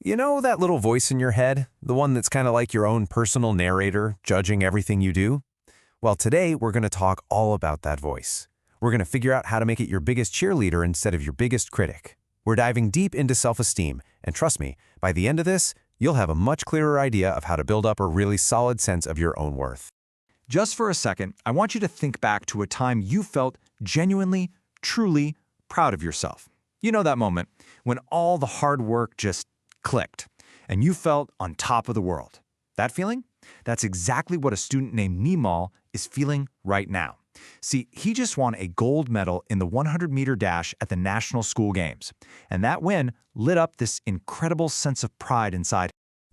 You know that little voice in your head? The one that's kind of like your own personal narrator, judging everything you do? Well, today we're going to talk all about that voice. We're going to figure out how to make it your biggest cheerleader instead of your biggest critic. We're diving deep into self-esteem, and trust me, by the end of this, you'll have a much clearer idea of how to build up a really solid sense of your own worth. Just for a second, I want you to think back to a time you felt genuinely, truly proud of yourself. You know that moment when all the hard work just clicked and you felt on top of the world. That feeling? That's exactly what a student named Nimal is feeling right now. See, he just won a gold medal in the 100-meter dash at the National School Games, and that win lit up this incredible sense of pride inside.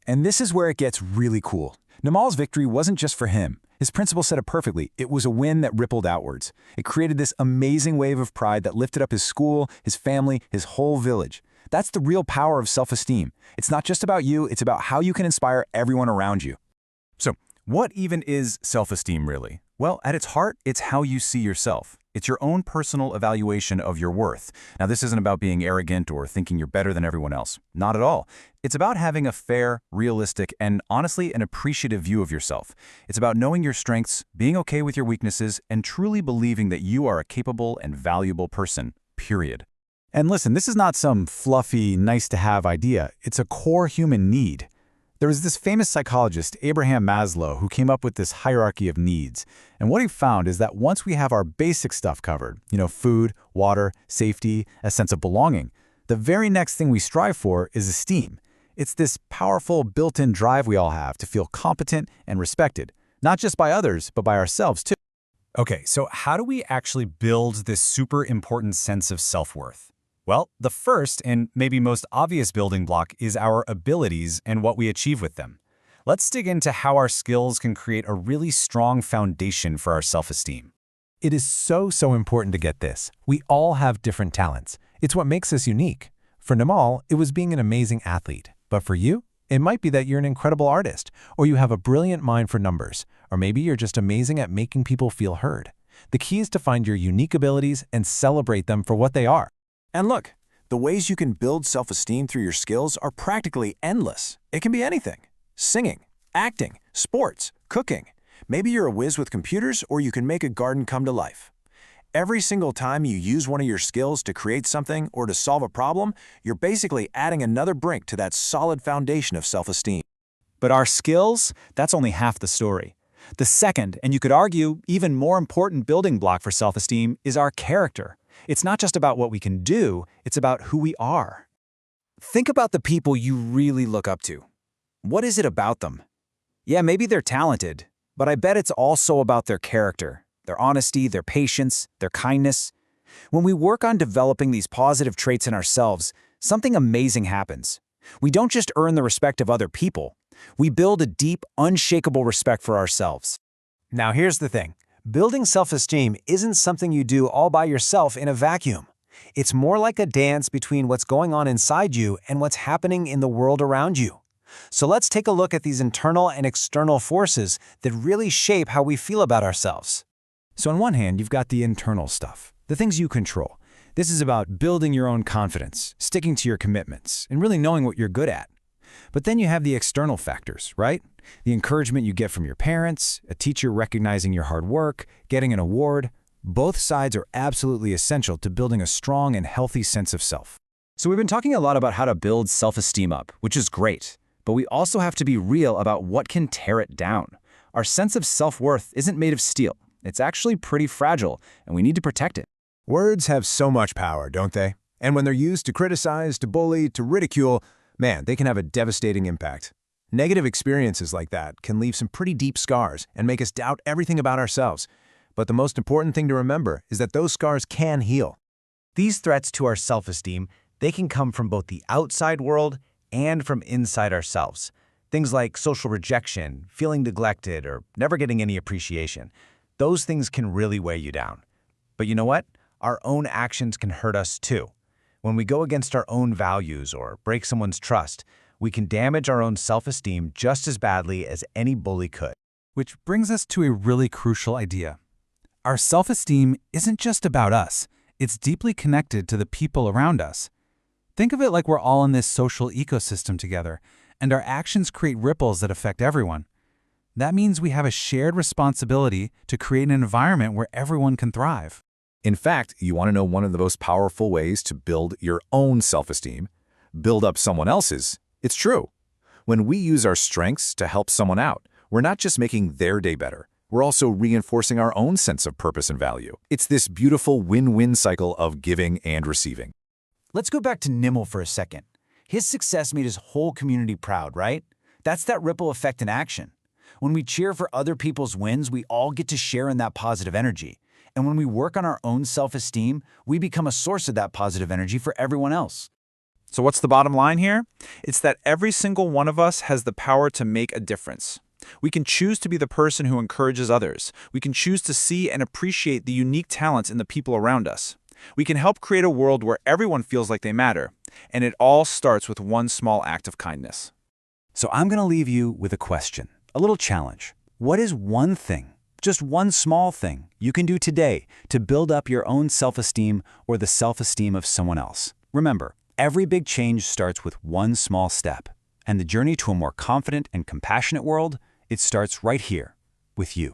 And this is where it gets really cool. Nimal's victory wasn't just for him. His principal said it perfectly. It was a win that rippled outwards. It created this amazing wave of pride that lifted up his school, his family, his whole village. That's the real power of self-esteem. It's not just about you, it's about how you can inspire everyone around you. So, what even is self-esteem really? Well, at its heart, it's how you see yourself. It's your own personal evaluation of your worth. Now, this isn't about being arrogant or thinking you're better than everyone else. Not at all. It's about having a fair, realistic, and honestly an appreciative view of yourself. It's about knowing your strengths, being okay with your weaknesses, and truly believing that you are a capable and valuable person, period. And listen, this is not some fluffy, nice-to-have idea. It's a core human need. There was this famous psychologist, Abraham Maslow, who came up with this hierarchy of needs. And what he found is that once we have our basic stuff covered, food, water, safety, a sense of belonging, the very next thing we strive for is esteem. It's this powerful built-in drive we all have to feel competent and respected, not just by others, but by ourselves too. Okay, so how do we actually build this super important sense of self-worth? Well, the first and maybe most obvious building block is our abilities and what we achieve with them. Let's dig into how our skills can create a really strong foundation for our self-esteem. It is so important to get this. We all have different talents. It's what makes us unique. For Nimal, it was being an amazing athlete. But for you, it might be that you're an incredible artist, or you have a brilliant mind for numbers, or maybe you're just amazing at making people feel heard. The key is to find your unique abilities and celebrate them for what they are. And look, the ways you can build self-esteem through your skills are practically endless. It can be anything. Singing, acting, sports, cooking. Maybe you're a whiz with computers, or you can make a garden come to life. Every single time you use one of your skills to create something or to solve a problem, you're basically adding another brick to that solid foundation of self-esteem. But our skills, that's only half the story. The second, and you could argue even more important building block for self-esteem, is our character. It's not just about what we can do, it's about who we are. Think about the people you really look up to. What is it about them? Yeah, maybe they're talented, but I bet it's also about their character, their honesty, their patience, their kindness. When we work on developing these positive traits in ourselves, something amazing happens. We don't just earn the respect of other people, we build a deep, unshakable respect for ourselves. Now here's the thing. Building self-esteem isn't something you do all by yourself in a vacuum. It's more like a dance between what's going on inside you and what's happening in the world around you. So let's take a look at these internal and external forces that really shape how we feel about ourselves. So on one hand, you've got the internal stuff, the things you control. This is about building your own confidence, sticking to your commitments, and really knowing what you're good at. But then you have the external factors, right? The encouragement you get from your parents, a teacher recognizing your hard work, getting an award. Both sides are absolutely essential to building a strong and healthy sense of self. So we've been talking a lot about how to build self-esteem up, which is great. But we also have to be real about what can tear it down. Our sense of self-worth isn't made of steel. It's actually pretty fragile, and we need to protect it. Words have so much power, don't they? And when they're used to criticize, to bully, to ridicule, man, they can have a devastating impact. Negative experiences like that can leave some pretty deep scars and make us doubt everything about ourselves. But the most important thing to remember is that those scars can heal. These threats to our self-esteem, they can come from both the outside world and from inside ourselves. Things like social rejection, feeling neglected, or never getting any appreciation. Those things can really weigh you down. But you know what? Our own actions can hurt us too. When we go against our own values or break someone's trust, we can damage our own self-esteem just as badly as any bully could. Which brings us to a really crucial idea. Our self-esteem isn't just about us. It's deeply connected to the people around us. Think of it like we're all in this social ecosystem together, and our actions create ripples that affect everyone. That means we have a shared responsibility to create an environment where everyone can thrive. In fact, you want to know one of the most powerful ways to build your own self-esteem? Build up someone else's. It's true. When we use our strengths to help someone out, we're not just making their day better. We're also reinforcing our own sense of purpose and value. It's this beautiful win-win cycle of giving and receiving. Let's go back to Nimel for a second. His success made his whole community proud, right? That's that ripple effect in action. When we cheer for other people's wins, we all get to share in that positive energy. And when we work on our own self-esteem, we become a source of that positive energy for everyone else. So what's the bottom line here? It's that every single one of us has the power to make a difference. We can choose to be the person who encourages others. We can choose to see and appreciate the unique talents in the people around us. We can help create a world where everyone feels like they matter. And it all starts with one small act of kindness. So I'm going to leave you with a question, a little challenge. What is one thing, just one small thing, you can do today to build up your own self-esteem or the self-esteem of someone else? Remember, every big change starts with one small step. And the journey to a more confident and compassionate world, it starts right here with you.